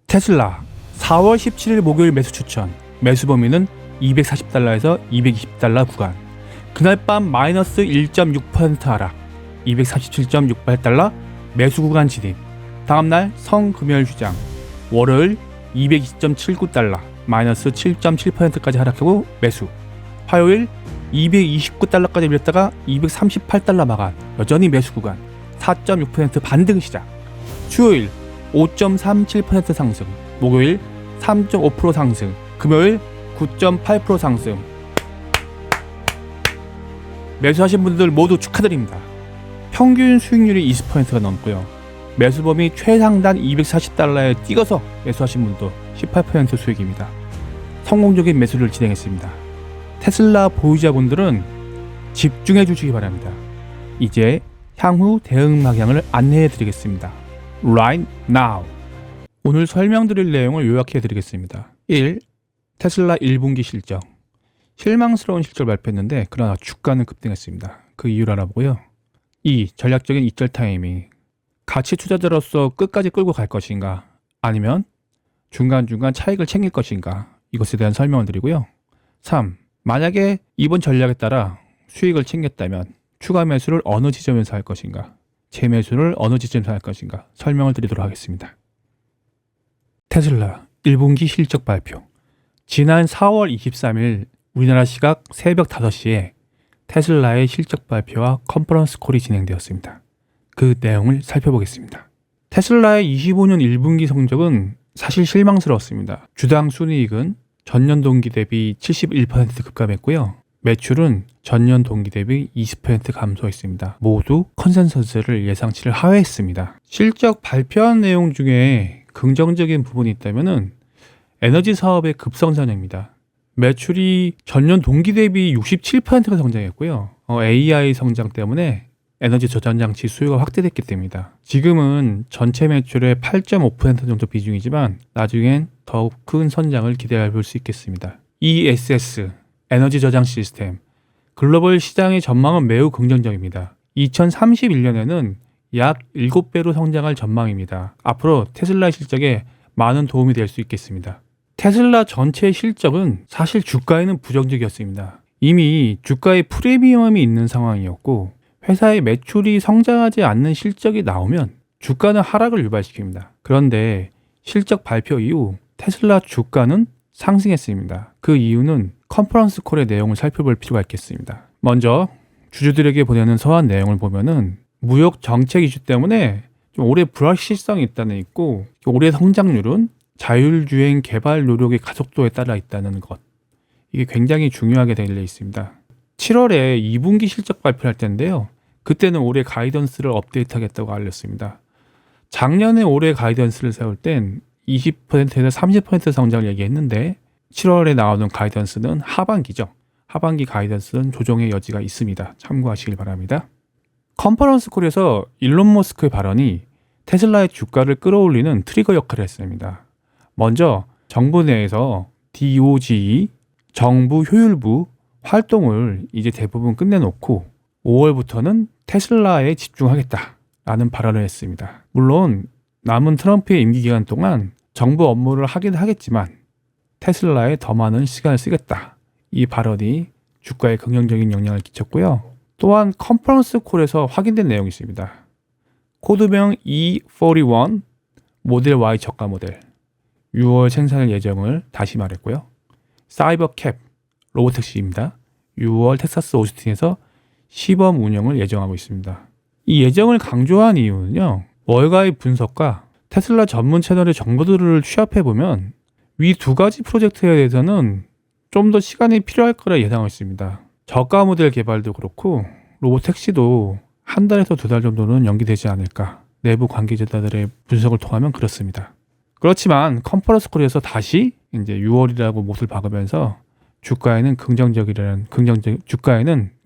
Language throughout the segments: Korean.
테슬라 4월 17일 목요일 매수 추천. 매수 범위는 240달러에서 220달러 구간. 그날 밤 마이너스 1.6% 하락, 247.68달러 매수 구간 진입. 다음날 성금요일 휴장. 월요일 220.79달러 마이너스 7.7%까지 하락하고 매수. 화요일 229달러까지 밀렸다가 238달러 마감, 여전히 매수 구간. 4.6% 반등 시작. 수요일 5.37% 상승, 목요일 3.5% 상승, 금요일 9.8% 상승. 매수하신 분들 모두 축하드립니다. 평균 수익률이 20%가 넘고요. 매수 범위 최상단 240달러에 찍어서 매수하신 분도 18% 수익입니다. 성공적인 매수를 진행했습니다. 테슬라 보유자분들은 집중해 주시기 바랍니다. 이제 향후 대응 방향을 안내해 드리겠습니다. Right now. 오늘 설명드릴 내용을 요약해 드리겠습니다. 1. 테슬라 1분기 실적. 실망스러운 실적을 발표했는데 그러나 주가는 급등했습니다. 그 이유를 알아보고요. 2. 전략적인 입절 타이밍. 가치 투자자로서 끝까지 끌고 갈 것인가, 아니면 중간중간 차익을 챙길 것인가, 이것에 대한 설명을 드리고요. 3. 만약에 이번 전략에 따라 수익을 챙겼다면 추가 매수를 어느 지점에서 할 것인가, 재매수를 어느 지점에서 할 것인가 설명을 드리도록 하겠습니다. 테슬라 1분기 실적 발표. 지난 4월 23일 우리나라 시각 새벽 5시에 테슬라의 실적 발표와 컨퍼런스 콜이 진행되었습니다. 그 내용을 살펴보겠습니다. 테슬라의 25년 1분기 성적은 사실 실망스러웠습니다. 주당 순이익은 전년 동기 대비 71% 급감했고요. 매출은 전년 동기 대비 20% 감소했습니다. 모두 컨센서스를 예상치를 하회했습니다. 실적 발표한 내용 중에 긍정적인 부분이 있다면 에너지 사업의 급성장입니다. 매출이 전년 동기 대비 67%가 성장했고요. AI 성장 때문에 에너지 저장장치 수요가 확대됐기 때문입니다. 지금은 전체 매출의 8.5% 정도 비중이지만 나중엔 더욱 큰 성장을 기대해 볼 수 있겠습니다. ESS, 에너지 저장 시스템. 글로벌 시장의 전망은 매우 긍정적입니다. 2031년에는 약 7배로 성장할 전망입니다. 앞으로 테슬라 실적에 많은 도움이 될 수 있겠습니다. 테슬라 전체 실적은 사실 주가에는 부정적이었습니다. 이미 주가에 프리미엄이 있는 상황이었고 회사의 매출이 성장하지 않는 실적이 나오면 주가는 하락을 유발시킵니다. 그런데 실적 발표 이후 테슬라 주가는 상승했습니다. 그 이유는 컨퍼런스 콜의 내용을 살펴볼 필요가 있겠습니다. 먼저 주주들에게 보내는 서한 내용을 보면은 무역 정책 이슈 때문에 좀 올해 불확실성이 있다는 있고, 올해 성장률은 자율주행 개발 노력의 가속도에 따라 있다는 것. 이게 굉장히 중요하게 달려 있습니다. 7월에 2분기 실적 발표할 텐데요. 그때는 올해 가이던스를 업데이트하겠다고 알렸습니다. 작년에 올해 가이던스를 세울 땐 20%에서 30% 성장을 얘기했는데 7월에 나오는 가이던스는 하반기죠. 하반기 가이던스는 조정의 여지가 있습니다. 참고하시길 바랍니다. 컨퍼런스 콜에서 일론 머스크의 발언이 테슬라의 주가를 끌어올리는 트리거 역할을 했습니다. 먼저 정부 내에서 DOGE, 정부 효율부 활동을 이제 대부분 끝내놓고 5월부터는 테슬라에 집중하겠다라는 발언을 했습니다. 물론 남은 트럼프의 임기 기간 동안 정부 업무를 하긴 하겠지만 테슬라에 더 많은 시간을 쓰겠다. 이 발언이 주가에 긍정적인 영향을 끼쳤고요. 또한 컨퍼런스 콜에서 확인된 내용이 있습니다. 코드명 E41 모델 Y 저가 모델 6월 생산 예정을 다시 말했고요. 사이버캡 로보택시입니다. 6월 텍사스 오스틴에서 시범 운영을 예정하고 있습니다. 이 예정을 강조한 이유는요. 월가의 분석과 테슬라 전문 채널의 정보들을 취합해보면 위 두 가지 프로젝트에 대해서는 좀 더 시간이 필요할 거라 예상하고 있습니다. 저가 모델 개발도 그렇고 로보택시도 한 달에서 2달 정도는 연기되지 않을까. 내부 관계자들의 분석을 통하면 그렇습니다. 그렇지만 컨퍼런스 콜에서 다시 이제 6월이라고 못을 박으면서 주가에는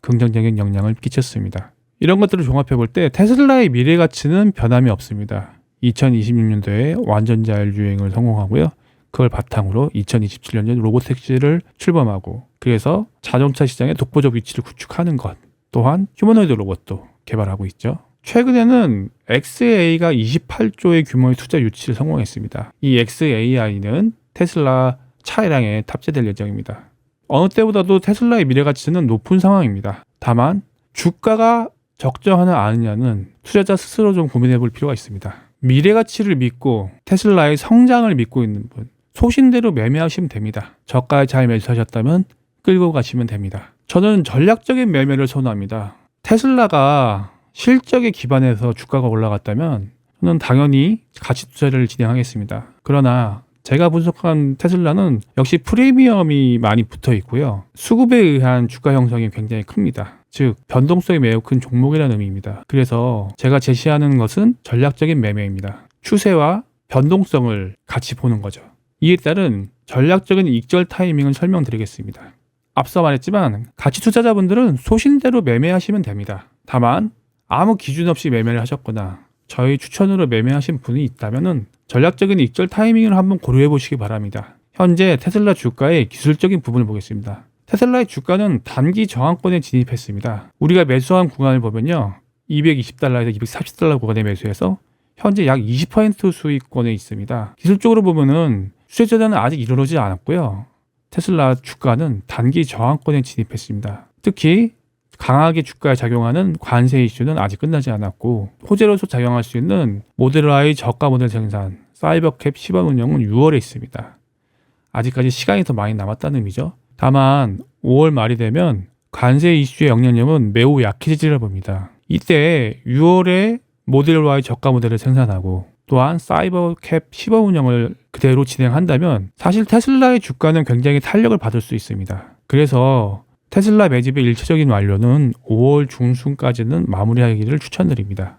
긍정적인 영향을 끼쳤습니다. 이런 것들을 종합해 볼 때 테슬라의 미래 가치는 변함이 없습니다. 2026년도에 완전 자율주행을 성공하고요. 그걸 바탕으로 2027년에 로보택시를 출범하고, 그래서 자동차 시장의 독보적 위치를 구축하는 것, 또한 휴머노이드 로봇도 개발하고 있죠. 최근에는 XAI가 28조의 규모의 투자 유치를 성공했습니다. 이 XAI는 테슬라 차량에 탑재될 예정입니다. 어느 때보다도 테슬라의 미래 가치는 높은 상황입니다. 다만 주가가 적정하냐 아니냐는 투자자 스스로 좀 고민해 볼 필요가 있습니다. 미래 가치를 믿고 테슬라의 성장을 믿고 있는 분, 소신대로 매매하시면 됩니다. 저가에 잘 매수하셨다면 끌고 가시면 됩니다. 저는 전략적인 매매를 선호합니다. 테슬라가 실적에 기반해서 주가가 올라갔다면 저는 당연히 가치 투자를 진행하겠습니다. 그러나 제가 분석한 테슬라는 역시 프리미엄이 많이 붙어 있고요. 수급에 의한 주가 형성이 굉장히 큽니다. 즉 변동성이 매우 큰 종목이라는 의미입니다. 그래서 제가 제시하는 것은 전략적인 매매입니다. 추세와 변동성을 같이 보는 거죠. 이에 따른 전략적인 익절 타이밍을 설명드리겠습니다. 앞서 말했지만 가치 투자자분들은 소신대로 매매하시면 됩니다. 다만 아무 기준 없이 매매를 하셨거나 저희 추천으로 매매하신 분이 있다면 전략적인 익절 타이밍을 한번 고려해 보시기 바랍니다. 현재 테슬라 주가의 기술적인 부분을 보겠습니다. 테슬라의 주가는 단기 저항권에 진입했습니다. 우리가 매수한 구간을 보면요. 220달러에서 240달러 구간에 매수해서 현재 약 20% 수익권에 있습니다. 기술적으로 보면은 추세 전환은 아직 이루어지지 않았고요. 테슬라 주가는 단기 저항권에 진입했습니다. 특히 강하게 주가에 작용하는 관세 이슈는 아직 끝나지 않았고 호재로서 작용할 수 있는 모델 Y 저가 모델 생산 사이버캡 시범 운영은 6월에 있습니다. 아직까지 시간이 더 많이 남았다는 의미죠. 다만 5월 말이 되면 관세 이슈의 영향력은 매우 약해지리라 봅니다. 이때 6월에 모델 Y 저가 모델을 생산하고 또한 사이버캡 시범 운영을 그대로 진행한다면 사실 테슬라의 주가는 굉장히 탄력을 받을 수 있습니다. 그래서 테슬라 매집의 일차적인 완료는 5월 중순까지는 마무리하기를 추천드립니다.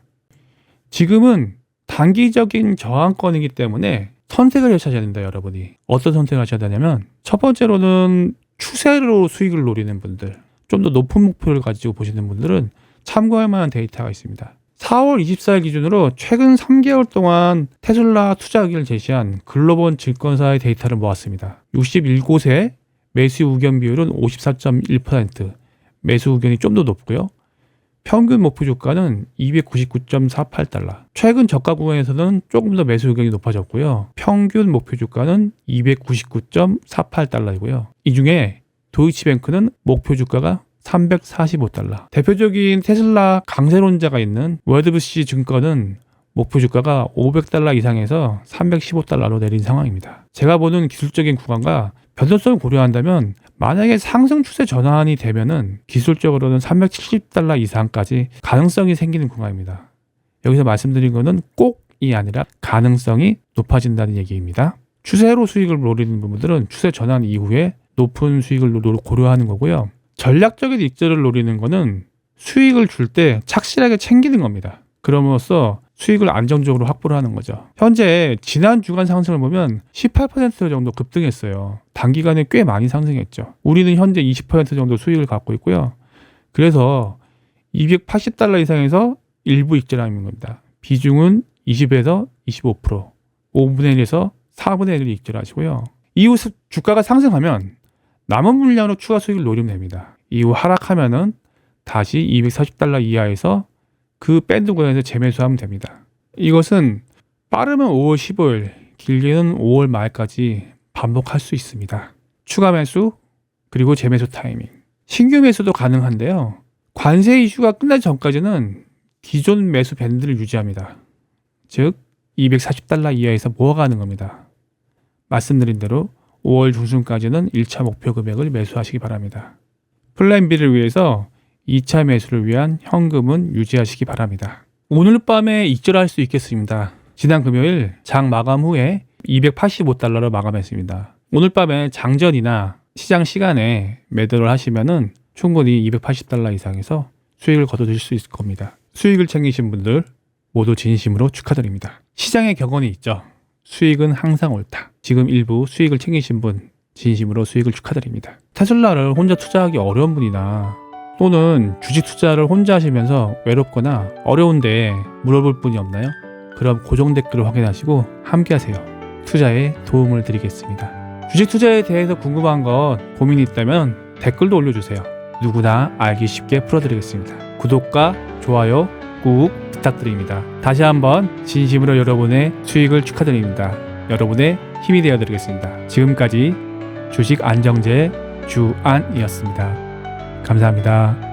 지금은 단기적인 저항권이기 때문에 선택을 하셔야 된다, 여러분이. 어떤 선택을 하셔야 되냐면 첫 번째로는 추세로 수익을 노리는 분들, 좀 더 높은 목표를 가지고 보시는 분들은 참고할 만한 데이터가 있습니다. 4월 24일 기준으로 최근 3개월 동안 테슬라 투자 의견을 제시한 글로벌 증권사의 데이터를 모았습니다. 61곳에 매수 의견 비율은 54.1%, 매수 의견이 좀 더 높고요. 평균 목표 주가는 299.48달러. 최근 저가 구간에서는 조금 더 매수 의견이 높아졌고요. 평균 목표 주가는 299.48달러이고요. 이 중에 도이치뱅크는 목표 주가가 345달러. 대표적인 테슬라 강세론자가 있는 월드부시 증권은 목표 주가가 500달러 이상에서 315달러로 내린 상황입니다. 제가 보는 기술적인 구간과 변동성을 고려한다면 만약에 상승 추세 전환이 되면은 기술적으로는 370달러 이상까지 가능성이 생기는 구간입니다. 여기서 말씀드린 거는 꼭이 아니라 가능성이 높아진다는 얘기입니다. 추세로 수익을 노리는 부분들은 추세 전환 이후에 높은 수익을 고려하는 거고요. 전략적인 익절을 노리는 거는 수익을 줄 때 착실하게 챙기는 겁니다. 그럼으로써 수익을 안정적으로 확보를 하는 거죠. 현재 지난 주간 상승을 보면 18% 정도 급등했어요. 단기간에 꽤 많이 상승했죠. 우리는 현재 20% 정도 수익을 갖고 있고요. 그래서 280달러 이상에서 일부 익절하는 겁니다. 비중은 20에서 25%, 5분의 1에서 4분의 1을 익절하시고요. 이후 주가가 상승하면 남은 물량으로 추가 수익을 노리면 됩니다. 이후 하락하면은 다시 240달러 이하에서 그 밴드 구간에서 재매수하면 됩니다. 이것은 빠르면 5월 15일, 길게는 5월 말까지 반복할 수 있습니다. 추가 매수, 그리고 재매수 타이밍. 신규 매수도 가능한데요. 관세 이슈가 끝나기 전까지는 기존 매수 밴드를 유지합니다. 즉 240달러 이하에서 모아가는 겁니다. 말씀드린 대로 5월 중순까지는 1차 목표 금액을 매수하시기 바랍니다. 플랜 B를 위해서 2차 매수를 위한 현금은 유지하시기 바랍니다. 오늘 밤에 익절할 수 있겠습니다. 지난 금요일 장 마감 후에 285달러로 마감했습니다. 오늘 밤에 장전이나 시장 시간에 매도를 하시면은 충분히 280달러 이상에서 수익을 거두실 수 있을 겁니다. 수익을 챙기신 분들 모두 진심으로 축하드립니다. 시장의 격언이 있죠. 수익은 항상 옳다. 지금 일부 수익을 챙기신 분 진심으로 수익을 축하드립니다. 테슬라를 혼자 투자하기 어려운 분이나 또는 주식 투자를 혼자 하시면서 외롭거나 어려운데 물어볼 분이 없나요? 그럼 고정 댓글을 확인하시고 함께 하세요. 투자에 도움을 드리겠습니다. 주식 투자에 대해서 궁금한 것, 고민이 있다면 댓글도 올려주세요. 누구나 알기 쉽게 풀어드리겠습니다. 구독과 좋아요 꾹 부탁드립니다. 다시 한번 진심으로 여러분의 수익을 축하드립니다. 여러분의 힘이 되어드리겠습니다. 지금까지 주식 안정제의 주안이었습니다. 감사합니다.